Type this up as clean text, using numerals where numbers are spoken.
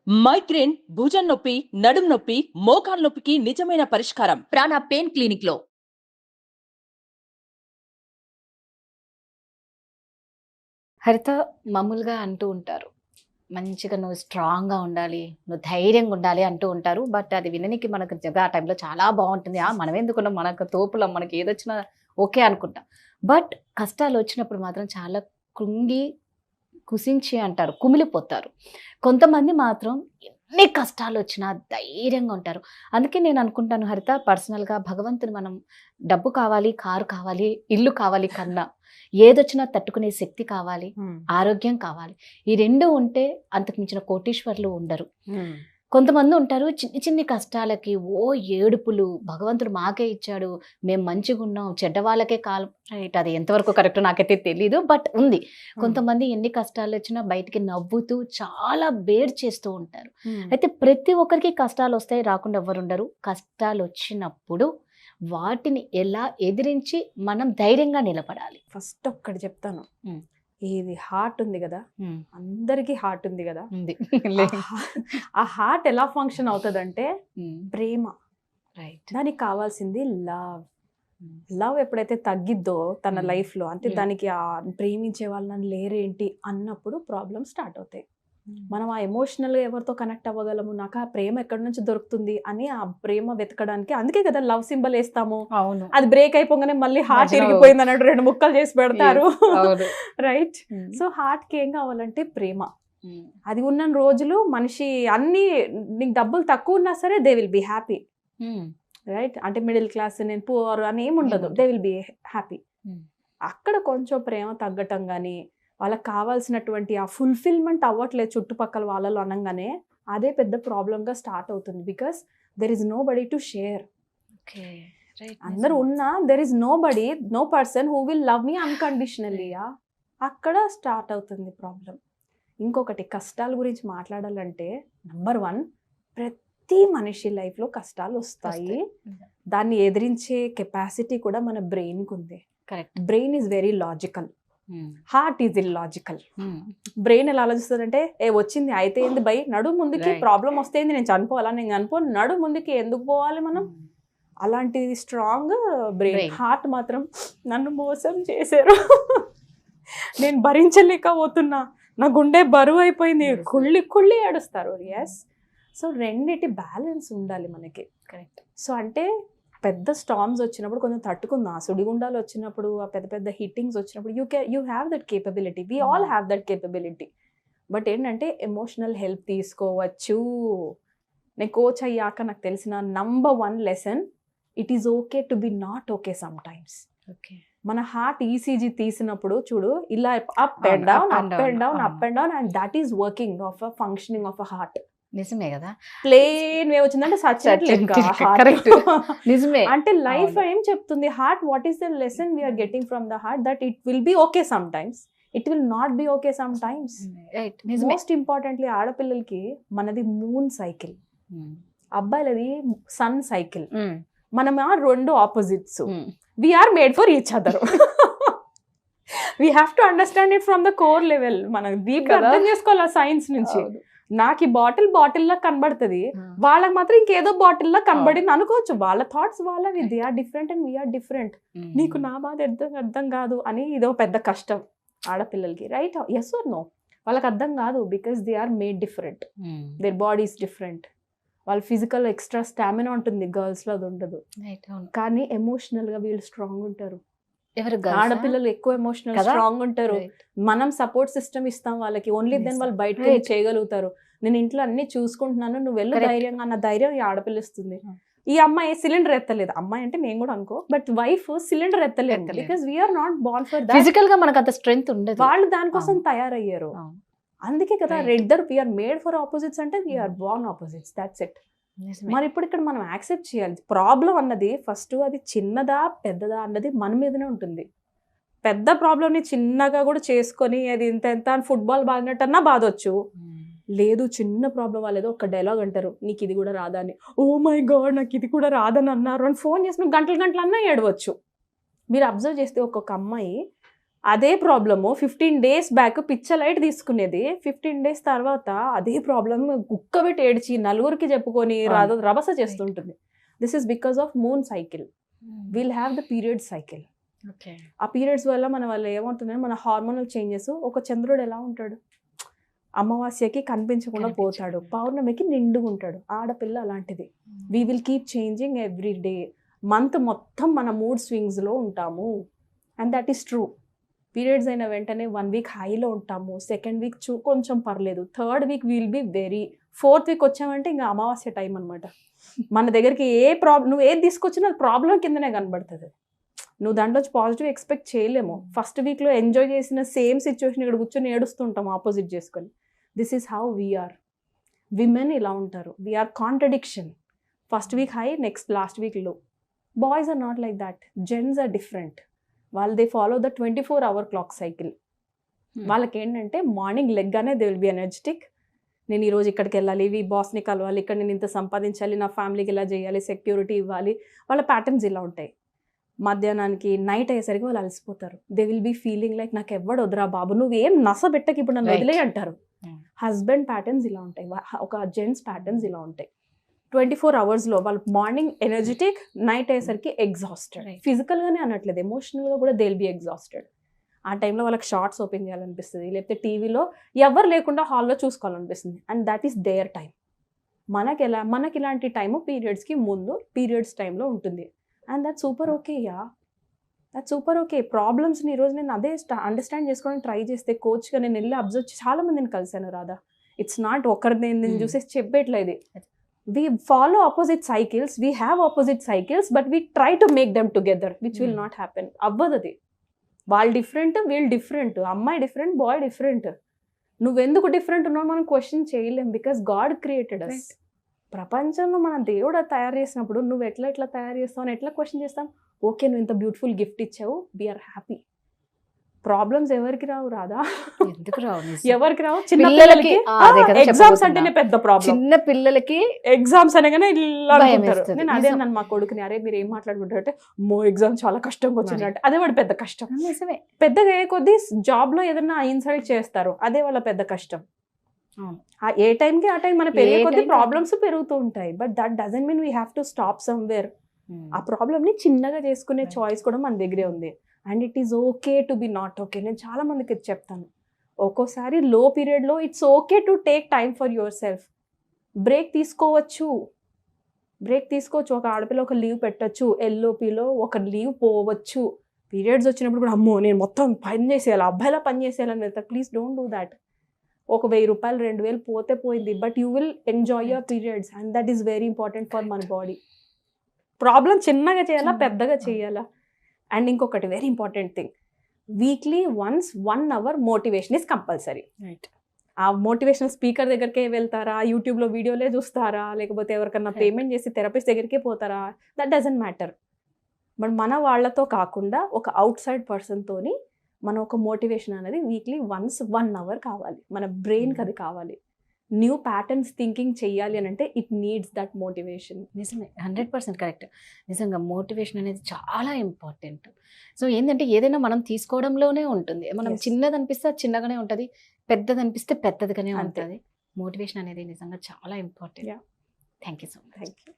Migraine, భుజం నొప్పి, నడుం నొప్పి, మోకాలు నొప్పికి నిజమైన పరిష్కారం ప్రాణ పెయిన్ క్లినిక్ లో. హరిత మామూలుగా అంటూ ఉంటారు, మంచిగా నువ్వు స్ట్రాంగ్గా ఉండాలి, నువ్వు ధైర్యంగా ఉండాలి అంటూ ఉంటారు. బట్ అది విననికి మనకు నిజంగా ఆ టైంలో చాలా బాగుంటుంది. మనం ఎందుకున్నాం, మనకు తోపులం, మనకి ఏదొచ్చినా ఓకే అనుకుంటాం. బట్ కష్టాలు వచ్చినప్పుడు మాత్రం చాలా కృంగి కుసించి అంటారు, కుమిలిపోతారు. కొంతమంది మాత్రం ఎన్ని కష్టాలు వచ్చినా ధైర్యంగా ఉంటారు. అందుకే నేను అనుకుంటాను హరిత, పర్సనల్గా భగవంతుని మనం డబ్బు కావాలి, కారు కావాలి, ఇల్లు కావాలి కన్నా ఏదొచ్చినా తట్టుకునే శక్తి కావాలి, ఆరోగ్యం కావాలి. ఈ రెండు ఉంటే అంతకు మించిన కోటీశ్వర్లు ఉండరు. కొంతమంది ఉంటారు చిన్ని చిన్ని కష్టాలకి ఓ ఏడుపులు, భగవంతుడు మాకే ఇచ్చాడు, మేము మంచిగా ఉన్నాం, చెడ్డ వాళ్ళకే కాలం. రైట్, అది ఎంతవరకు కరెక్ట్ నాకైతే తెలీదు, బట్ ఉంది. కొంతమంది ఎన్ని కష్టాలు వచ్చినా బయటికి నవ్వుతూ చాలా బేర్ చేస్తూ ఉంటారు. అయితే ప్రతి ఒక్కరికి కష్టాలు వస్తాయి, రాకుండా ఎవరు ఉండరు. కష్టాలు వచ్చినప్పుడు వాటిని ఎలా ఎదిరించి మనం ధైర్యంగా నిలబడాలి? ఫస్ట్ ఒక్కటి చెప్తాను, ఇది హార్ట్ ఉంది కదా, అందరికీ హార్ట్ ఉంది కదా. ఆ హార్ట్ ఎలా ఫంక్షన్ అవుతుందంటే ప్రేమ. రైట్, దానికి కావాల్సింది లవ్. లవ్ ఎప్పుడైతే తగ్గిద్దో తన లైఫ్ లో, అంటే దానికి ఆ ప్రేమించే వాళ్ళని లేరేంటి అన్నప్పుడు ప్రాబ్లమ్ స్టార్ట్ అవుతాయి. మనం ఆ ఎమోషనల్ గా ఎవరితో కనెక్ట్ అవ్వగలము, నాకు ఆ ప్రేమ ఎక్కడి నుంచి దొరుకుతుంది అని ఆ ప్రేమ వెతకడానికి, అందుకే కదా లవ్ సింబల్ వేస్తాము. అవును, అది బ్రేక్ అయిపోగానే మళ్ళీ హార్ట్ ఇరిగిపోయింది అన్నట్టు 2 ముక్కలు చేసి పెడతారు. రైట్. సో హార్ట్ కి ఏం కావాలంటే ప్రేమ. అది ఉన్న రోజులు మనిషి అన్ని, నీకు డబ్బులు తక్కువ ఉన్నా సరే they will be happy. Right, అంటే మిడిల్ క్లాస్, నేను పూర్ అని ఏమి ఉండదు, దే విల్ బి హ్యాపీ. అక్కడ కొంచెం ప్రేమ తగ్గటం కానీ, వాళ్ళకి కావాల్సినటువంటి ఆ ఫుల్ఫిల్మెంట్ అవ్వట్లేదు చుట్టుపక్కల వాళ్ళలో అనగానే అదే పెద్ద ప్రాబ్లంగా స్టార్ట్ అవుతుంది. Because there is nobody to share. అందరూ ఉన్నా there is no person who will love me unconditionally. అక్కడ స్టార్ట్ అవుతుంది ప్రాబ్లం. ఇంకొకటి, కష్టాల గురించి మాట్లాడాలంటే నంబర్ 1, ప్రతి మనిషి లైఫ్లో కష్టాలు వస్తాయి. దాన్ని ఎదిరించే కెపాసిటీ కూడా మన బ్రెయిన్కి ఉంది. Brain is very logical, heart is illogical. Brain ఎలా ఆలోచిస్తుందంటే, వచ్చింది అయితే ఏంది బై, నడు ముందుకి, ప్రాబ్లం వస్తే ఏంది, నేను చనిపోవాలా, నేను చనిపోను, నడు ముందుకి, ఎందుకు పోవాలి మనం, అలాంటి స్ట్రాంగ్ బ్రెయిన్. హార్ట్ మాత్రం నన్ను మోసం చేశారు, నేను భరించలేకపోతున్నా, నా గుండె బరువు అయిపోయింది, కుళ్ళి ఏడుస్తారు. ఎస్, సో రెండిటి బ్యాలెన్స్ ఉండాలి మనకి. కరెక్ట్. సో అంటే పెద్ద స్టార్మ్స్ వచ్చినప్పుడు కొంచెం తట్టుకుందాం, ఆ సుడిగుండాలు వచ్చినప్పుడు, ఆ పెద్ద పెద్ద హిట్టింగ్స్ వచ్చినప్పుడు you have that capability, we all have that capability. But ఏంటంటే ఎమోషనల్ హెల్ప్ తీసుకోవచ్చు. నేను కోచ్ అయ్యాక నాకు తెలిసిన number 1 lesson, it is okay to be not okay some times. మన హార్ట్ ఈసీజీ తీసినప్పుడు చూడు, ఇలా up and down, up and down, up and down, and that is working of a functioning of a heart. నిజమే కదా, plane వే వచ్చిందంటే correct, నిజమే. అంటే life ఏం చెప్తుంది heart, what is the lesson we are getting from the heart, that it will be okay sometimes, it will not be okay sometimes. Most importantly ఆడపిల్లలకి మనది moon cycle, అబ్బాయిలది sun cycle. మనం 2 opposites, we are made for each other. We have to understand it from the core level. మనం deep అర్థం చేసుకోవాలి science నుంచి. నాకు ఈ బాటిల్ లా కనబడుతుంది, వాళ్ళకి మాత్రం ఇంకేదో బాటిల్ లా కనబడింది అనుకోవచ్చు. వాళ్ళ థాట్స్ వాళ్ళవి, they are different and we are different. నీకు నా బాధ అర్థం కాదు అని ఇదో పెద్ద కష్టం ఆడపిల్లలకి. Right, yes or no? వాళ్ళకి అర్థం కాదు, because they are made different, their body is different. వాళ్ళ ఫిజికల్ ఎక్స్ట్రా స్టామినా ఉంటుంది, గర్ల్స్ లో అది ఉండదు. కానీ ఎమోషనల్ గా వీళ్ళు స్ట్రాంగ్ ఉంటారు. ఆడపిల్లలు ఎక్కువ ఎమోషనల్ స్ట్రాంగ్ ఉంటారు. మనం సపోర్ట్ సిస్టమ్ ఇస్తాం వాళ్ళకి, ఓన్లీ దెన్ వాళ్ళు బయటకు చేయగలుగుతారు. నేను ఇంట్లో అన్ని చూసుకుంటున్నాను, నువ్వు వెళ్ళు ధైర్యంగా అన్న ధైర్యం ఈ ఆడపిల్ల ఇస్తుంది. ఈ అమ్మాయి సిలిండర్ ఎత్తలేదు, అమ్మాయి అంటే నేను కూడా అనుకో, బట్ వైఫ్ సిలిండర్ ఎత్తలేదు, because we are not born for that. Physical గా మనకు అంత స్ట్రెంగ్త్ ఉండదు, వాళ్ళు దానికోసం తయారయ్యారు. అందుకే కదా rather we are made for opposites అంటే we are born opposites, that's it. మరి ఇప్పుడు ఇక్కడ మనం యాక్సెప్ట్ చేయాలి. ప్రాబ్లం అన్నది ఫస్ట్ అది చిన్నదా పెద్దదా అన్నది మన మీదనే ఉంటుంది. పెద్ద ప్రాబ్లంని చిన్నగా కూడా చేసుకొని అది ఇంత అని ఫుట్బాల్ బాగినట్టు అన్నా బాధొచ్చు. లేదు, చిన్న ప్రాబ్లం వాళ్ళేదో ఒక డైలాగ్ అంటారు, నీకు ఇది కూడా రాదా అని, ఓ మై గాడ్ నాకు ఇది కూడా రాదని అన్నారు అని ఫోన్ చేసి గంటలు అన్నా ఏడవచ్చు. మీరు అబ్జర్వ్ చేస్తే ఒక్కొక్క అమ్మాయి అదే ప్రాబ్లము 15 days బ్యాక్ పిచ్చ లైట్ తీసుకునేది 15 days తర్వాత అదే ప్రాబ్లమ్ గుక్కబెట్టి ఏడ్చి నలుగురికి చెప్పుకొని రభస చేస్తుంటుంది. This is because of moon cycle. Will have the period cycle. ఆ పీరియడ్స్ వల్ల మన వల్ల ఏమవుతుందంటే మన హార్మోనల్ చేంజెస్. ఒక చంద్రుడు ఎలా ఉంటాడు, అమావాస్యకి కనిపించకుండా పోతాడు, పౌర్ణమికి నిండుగా ఉంటాడు. ఆడపిల్ల అలాంటిది. We will keep changing every day. Month మొత్తం మన మూడ్ స్వింగ్స్లో ఉంటాము. And that is true. Periods అయిన వెంటనే 1 week హైలో ఉంటాము, 2nd week కొంచెం పర్లేదు, 3rd week will be very, 4th week వచ్చామంటే ఇంకా అమావాస్య టైం అనమాట. మన దగ్గరికి ఏ ప్రాబ్లం, నువ్వు ఏది తీసుకొచ్చినా ప్రాబ్లం కిందనే కనబడుతుంది. నువ్వు దాంట్లో పాజిటివ్ ఎక్స్పెక్ట్ చేయలేము. ఫస్ట్ వీక్లో ఎంజాయ్ చేసిన సేమ్ సిచ్యువేషన్ ఇక్కడ కూర్చొని ఏడుస్తుంటాం ఆపోజిట్ చేసుకొని. This is how we are. Women ఇలా ఉంటారు. We are contradiction. First week high, next last week లో. Boys are not like that. Gents are different. వాళ్ళు they follow the 24-hour clock cycle. వాళ్ళకి ఏంటంటే మార్నింగ్ లెగ్గానే దే విల్ బి ఎనర్జెటిక్. నేను ఈరోజు ఇక్కడికి వెళ్ళాలి, ఈ బాస్ని కలవాలి, ఇక్కడ నేను ఇంత సంపాదించాలి, నా ఫ్యామిలీకి ఇలా చేయాలి, సెక్యూరిటీ ఇవ్వాలి. వాళ్ళ ప్యాటర్న్స్ ఇలా ఉంటాయి. మధ్యాహ్నానికి నైట్ అయ్యేసరికి వాళ్ళు అలసిపోతారు. They will be feeling like నాకు ఎవ్వడు వద్దురా బాబు, నువ్వేం నస పెట్టకి ఇప్పుడు నన్ను వదిలే అంటారు. హస్బెండ్ ప్యాటర్న్స్ ఇలా ఉంటాయి, ఒక జెంట్స్ ప్యాటర్న్స్ ఇలా ఉంటాయి. 24 hours వాళ్ళు మార్నింగ్ ఎనర్జెటిక్, నైట్ అయ్యేసరికి ఎగ్జాస్టెడ్. ఫిజికల్గానే అనట్లేదు, ఎమోషనల్గా కూడా దే విల్ బీ ఎగ్జాస్టెడ్. ఆ టైంలో వాళ్ళకి షార్ట్స్ ఓపెన్ చేయాలనిపిస్తుంది, లేకపోతే టీవీలో ఎవరు లేకుండా హాల్లో చూసుకోవాలనిపిస్తుంది. And that is their time. మనకి ఇలాంటి టైము పీరియడ్స్కి ముందు, పీరియడ్స్ టైంలో ఉంటుంది. And that super okay. That super okay. ప్రాబ్లమ్స్ని ఈరోజు నేను అదే అండర్స్టాండ్ చేసుకోవడానికి ట్రై చేస్తే, కోచ్గా నేను వెళ్ళి అబ్జర్వ్ చాలా మందిని కలిసాను రాధా. ఇట్స్ నాట్ ఒకరిని నేను చూసేసి చెప్పేట్లేదు. We follow opposite cycles, we have opposite cycles, but we try to make them together, which will not happen. అవ్వదది. వాళ్ళు డిఫరెంట్, వీళ్ళు డిఫరెంట్, అమ్మాయి డిఫరెంట్, బాయ్ డిఫరెంట్. నువ్వెందుకు డిఫరెంట్ ఉన్నావు మనం క్వశ్చన్ చేయలేం, బికాస్ గాడ్ క్రియేటెడ్ అస్. ప్రపంచంలో మన దేవుడు తయారు చేసినప్పుడు నువ్వు ఎట్లా తయారు చేస్తావు అని ఎట్లా క్వశ్చన్ చేస్తాం? ఓకే, నువ్వు ఇంత బ్యూటిఫుల్ గిఫ్ట్ ఇచ్చావు, వీఆర్ హ్యాపీ. ప్రాబ్లమ్స్ ఎవరికి రావు రాదా? ఎందుకు రావు? ఎవరికి రావు? చిన్న పిల్లలకి ఎగ్జామ్స్ అంటేనే పెద్ద ప్రాబ్లం. చిన్న పిల్లలకి ఎగ్జామ్స్ అనగానే ఇలా అనుకుంటారు. నేను అదే నన్ను మా కొడుకుని, అరే మీరు ఏం మాట్లాడుకుంటారంటే, ఎగ్జామ్ చాలా కష్టంగా వచ్చిందంటే అదే వాడు పెద్ద కష్టం. నిజమే. పెద్దగా ఏ కొద్దీ జాబ్ లో ఏదైనా ఇన్సల్ట్ చేస్తారు, అదే వాళ్ళ పెద్ద కష్టం. ఏ టైంకి ఆ టైం మన పెరిగే కొద్దీ ప్రాబ్లమ్స్ పెరుగుతూ ఉంటాయి. But that doesn't mean we have to stop somewhere. ఆ ప్రాబ్లమ్ ని చిన్నగా చేసుకునే చాయిస్ కూడా మన దగ్గరే ఉంది. And it is okay to be not okay. నేను చాలా మందికి చెప్తాను, ఒక్కోసారి లో పీరియడ్లో it's okay to take time for your self. Break తీసుకోవచ్చు. ఒక ఆడపిల్ల ఒక లీవ్ పెట్టచ్చు, ఎల్ఓపిలో ఒక లీవ్ పోవచ్చు. పీరియడ్స్ వచ్చినప్పుడు కూడా అమ్మో నేను మొత్తం పని చేసేయాలి, అబ్బాయిలా పని చేసేయాలని వెళ్తా. Please don't do that. ఒక 1000 రూపాయలు 2000 పోతే పోయింది, but you will enjoy your periods and that is very important for మన బాడీ. ప్రాబ్లం చిన్నగా చేయాలా, పెద్దగా చేయాలా? అండ్ ఇంకొకటి very important thing, weekly once 1 hour motivation is compulsory. ఆ మోటివేషనల్ స్పీకర్ దగ్గరికే వెళ్తారా, యూట్యూబ్లో వీడియోలే చూస్తారా, లేకపోతే ఎవరికన్నా పేమెంట్ చేసి థెరపిస్ట్ దగ్గరికే పోతారా, దట్ డజంట్ మ్యాటర్. బట్ మన వాళ్ళతో కాకుండా ఒక అవుట్ సైడ్ పర్సన్తోని మనం ఒక మోటివేషన్ అనేది వీక్లీ వన్స్ 1 hour కావాలి. మన బ్రెయిన్కి అది కావాలి. న్యూ ప్యాటర్న్స్ థింకింగ్ చెయ్యాలి అని అంటే ఇట్ నీడ్స్ దట్ మోటివేషన్. నిజమే, 100% కరెక్ట్. నిజంగా మోటివేషన్ అనేది చాలా ఇంపార్టెంట్. సో ఏంటంటే ఏదైనా మనం తీసుకోవడంలోనే ఉంటుంది. మనం చిన్నది అనిపిస్తే అది చిన్నగానే ఉంటుంది, పెద్దది అనిపిస్తే పెద్దదిగానే ఉంటుంది. మోటివేషన్ అనేది నిజంగా చాలా important. Thank you so much. Thank you.